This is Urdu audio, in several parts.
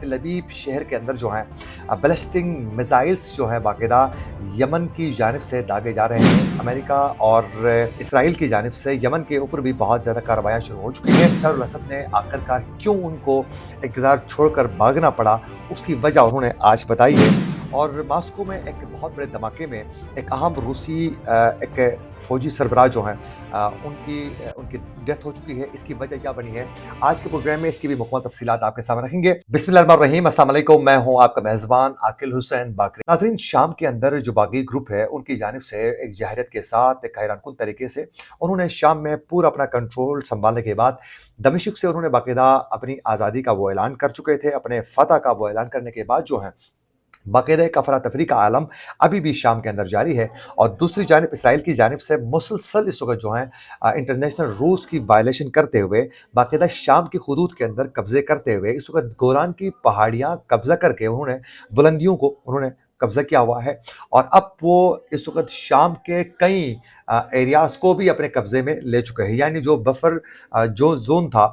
تل ابیب شہر کے اندر جو ہیں بیلسٹنگ میزائلز جو ہیں باقاعدہ یمن کی جانب سے داغے جا رہے ہیں۔ امریکہ اور اسرائیل کی جانب سے یمن کے اوپر بھی بہت زیادہ کارروائیاں شروع ہو چکی ہیں۔ بشار الاسد نے آخرکار کیوں ان کو اقتدار چھوڑ کر بھاگنا پڑا، اس کی وجہ انہوں نے آج بتائی ہے۔ اور ماسکو میں ایک بہت بڑے دھماکے میں ایک اہم روسی ایک فوجی سربراہ جو ہیں ان کی ڈیتھ ہو چکی ہے۔ اس کی وجہ کیا بنی ہے، آج کے پروگرام میں اس کی بھی مکمل تفصیلات آپ کے سامنے رکھیں گے۔ بسم اللہ الرحمن الرحیم، السلام علیکم، میں ہوں آپ کا میزبان عاقل حسین باقری۔ ناظرین، شام کے اندر جو باغی گروپ ہے ان کی جانب سے ایک جہریت کے ساتھ ایک حیران کن طریقے سے انہوں نے شام میں پورا اپنا کنٹرول سنبھالنے کے بعد دمشق سے انہوں نے باقاعدہ اپنی آزادی کا وہ اعلان کر چکے تھے۔ اپنے فتح کا وہ اعلان کرنے کے بعد جو ہیں باقاعدہ ایک افراتفری کا عالم ابھی بھی شام کے اندر جاری ہے، اور دوسری جانب اسرائیل کی جانب سے مسلسل اس وقت جو ہیں انٹرنیشنل رولز کی وائلیشن کرتے ہوئے باقاعدہ شام کی حدود کے اندر قبضے کرتے ہوئے اس وقت گولان کی پہاڑیاں قبضہ کر کے انہوں نے بلندیوں کو انہوں نے قبضہ کیا ہوا ہے، اور اب وہ اس وقت شام کے کئی ایریاز کو بھی اپنے قبضے میں لے چکے ہیں، یعنی جو بفر جو زون تھا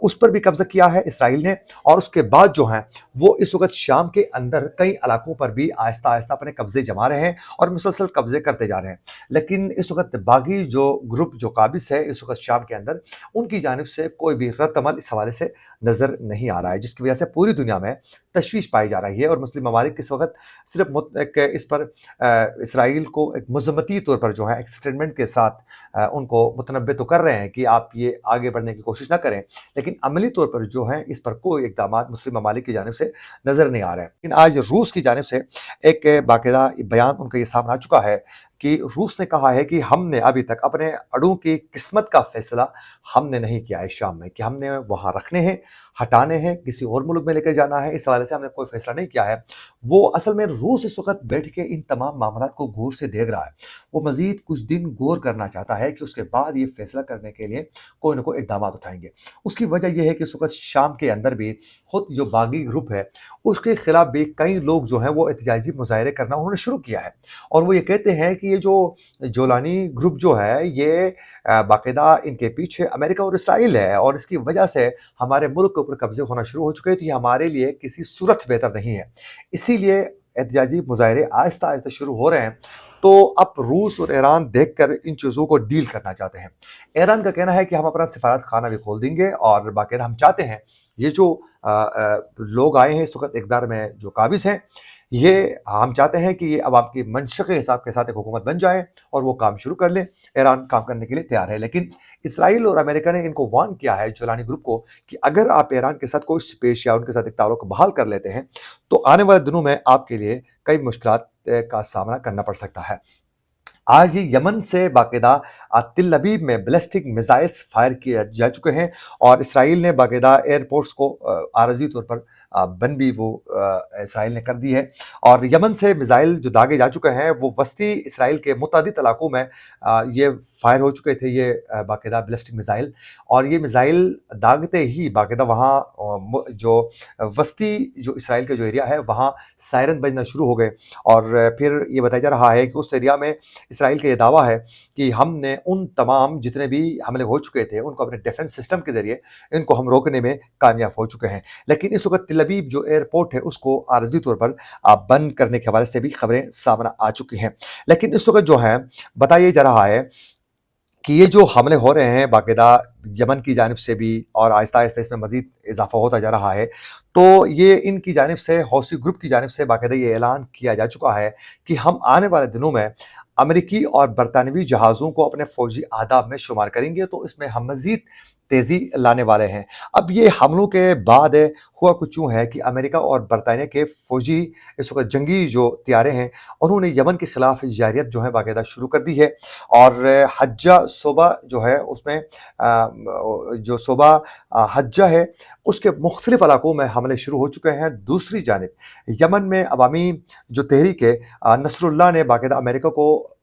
اس پر بھی قبضہ کیا ہے اسرائیل نے، اور اس کے بعد جو ہیں وہ اس وقت شام کے اندر کئی علاقوں پر بھی آہستہ آہستہ اپنے قبضے جما رہے ہیں اور مسلسل قبضے کرتے جا رہے ہیں۔ لیکن اس وقت باغی جو گروپ جو قابض ہے اس وقت شام کے اندر، ان کی جانب سے کوئی بھی رد عمل اس حوالے سے نظر نہیں آ رہا ہے، جس کی وجہ سے پوری دنیا میں تشویش پائی جا رہی ہے، اور مسلم ممالک اس وقت صرف اس پر اسرائیل کو ایک مذمتی طور پر جو ہے ایک سٹیٹمنٹ کے ساتھ ان کو متنبع تو کر رہے ہیں کہ آپ یہ آگے بڑھنے کی کوشش نہ کریں، لیکن عملی طور پر جو ہیں اس پر کوئی اقدامات مسلم ممالک کی جانب سے نظر نہیں آ رہے ہیں۔ لیکن آج روس کی جانب سے ایک باقاعدہ بیان ان کا یہ سامنے آ چکا ہے کہ روس نے کہا ہے کہ ہم نے ابھی تک اپنے اڑوں کی قسمت کا فیصلہ ہم نے نہیں کیا ہے شام میں، کہ ہم نے وہاں رکھنے ہیں، ہٹانے ہیں، کسی اور ملک میں لے کر جانا ہے، اس حوالے سے ہم نے کوئی فیصلہ نہیں کیا ہے۔ وہ اصل میں روس اس وقت بیٹھ کے ان تمام معاملات کو غور سے دیکھ رہا ہے، وہ مزید کچھ دن غور کرنا چاہتا ہے کہ اس کے بعد یہ فیصلہ کرنے کے لیے کوئی نہ کوئی اقدامات اٹھائیں گے۔ اس کی وجہ یہ ہے کہ اس وقت شام کے اندر بھی خود جو باغی گروپ ہے اس کے خلاف بھی کئی لوگ جو ہیں وہ احتجاجی مظاہرے کرنا انہوں نے شروع کیا ہے، اور وہ یہ کہتے ہیں کہ یہ جو جولانی گروپ جو ہے یہ باقاعدہ ان کے پیچھے امریکہ اور اسرائیل ہے، اور اس کی وجہ سے ہمارے ملک کے اوپر قبضے ہونا شروع ہو چکے تھے، یہ ہمارے لیے کسی صورت بہتر نہیں ہے، اسی لیے احتجاجی مظاہرے آہستہ آہستہ شروع ہو رہے ہیں۔ تو اب روس اور ایران دیکھ کر ان چیزوں کو ڈیل کرنا چاہتے ہیں۔ ایران کا کہنا ہے کہ ہم اپنا سفارت خانہ بھی کھول دیں گے، اور باقاعدہ ہم چاہتے ہیں یہ جو لوگ آئے ہیں اس وقت اقتدار میں جو قابض ہیں، یہ ہم چاہتے ہیں کہ یہ عوام کی منشق کے حساب کے ساتھ ایک حکومت بن جائے اور وہ کام شروع کر لیں۔ ایران کام کرنے کے لیے تیار ہے، لیکن اسرائیل اور امریکہ نے ان کو وارن کیا ہے جولانی گروپ کو کہ اگر آپ ایران کے ساتھ کوئی پیش یا ان کے ساتھ ایک تعلق بحال کر لیتے ہیں تو آنے والے دنوں میں آپ کے لیے کئی مشکلات کا سامنا کرنا پڑ سکتا ہے۔ آج یہ یمن سے باقاعدہ تل ابیب میں بیلسٹک میزائلز فائر کیے جا چکے ہیں، اور اسرائیل نے باقاعدہ ایئرپورٹس کو عارضی طور پر بند بھی وہ اسرائیل نے کر دی ہے، اور یمن سے میزائل جو داغے جا چکے ہیں وہ وسطی اسرائیل کے متعدد علاقوں میں یہ فائر ہو چکے تھے، یہ باقاعدہ بیلسٹک میزائل، اور یہ میزائل داغتے ہی باقاعدہ وہاں جو وسطی جو اسرائیل کا جو ایریا ہے وہاں سائرن بجنا شروع ہو گئے، اور پھر یہ بتایا جا رہا ہے کہ اس ایریا میں اسرائیل کا یہ دعویٰ ہے کہ ہم نے ان تمام جتنے بھی حملے ہو چکے تھے ان کو اپنے ڈیفنس سسٹم کے ذریعے ان کو ہم روکنے میں کامیاب ہو چکے ہیں، لیکن اس وقت تل ابیب جو ایئرپورٹ ہے اس کو عارضی طور پر بند کرنے کے حوالے سے بھی خبریں سامنے آ چکی ہیں۔ لیکن اس وقت جو ہے بتایا جا رہا ہے کہ یہ جو حملے ہو رہے ہیں باقاعدہ یمن کی جانب سے بھی، اور آہستہ آہستہ اس میں مزید اضافہ ہوتا جا رہا ہے، تو یہ ان کی جانب سے حوثی گروپ کی جانب سے باقاعدہ یہ اعلان کیا جا چکا ہے کہ ہم آنے والے دنوں میں امریکی اور برطانوی جہازوں کو اپنے فوجی اہداف میں شمار کریں گے، تو اس میں ہم مزید تیزی لانے والے ہیں۔ اب یہ حملوں کے بعد ہوا کچھ یوں ہے کہ امریکہ اور برطانیہ کے فوجی اس وقت جنگی جو طیارے ہیں انہوں نے یمن کے خلاف جارحیت جو ہے باقاعدہ شروع کر دی ہے، اور حجہ صوبہ جو ہے اس میں جو صوبہ حجہ ہے اس کے مختلف علاقوں میں حملے شروع ہو چکے ہیں۔ دوسری جانب یمن میں عوامی جو تحریک ہے نصر اللہ نے باقاعدہ امریکہ کو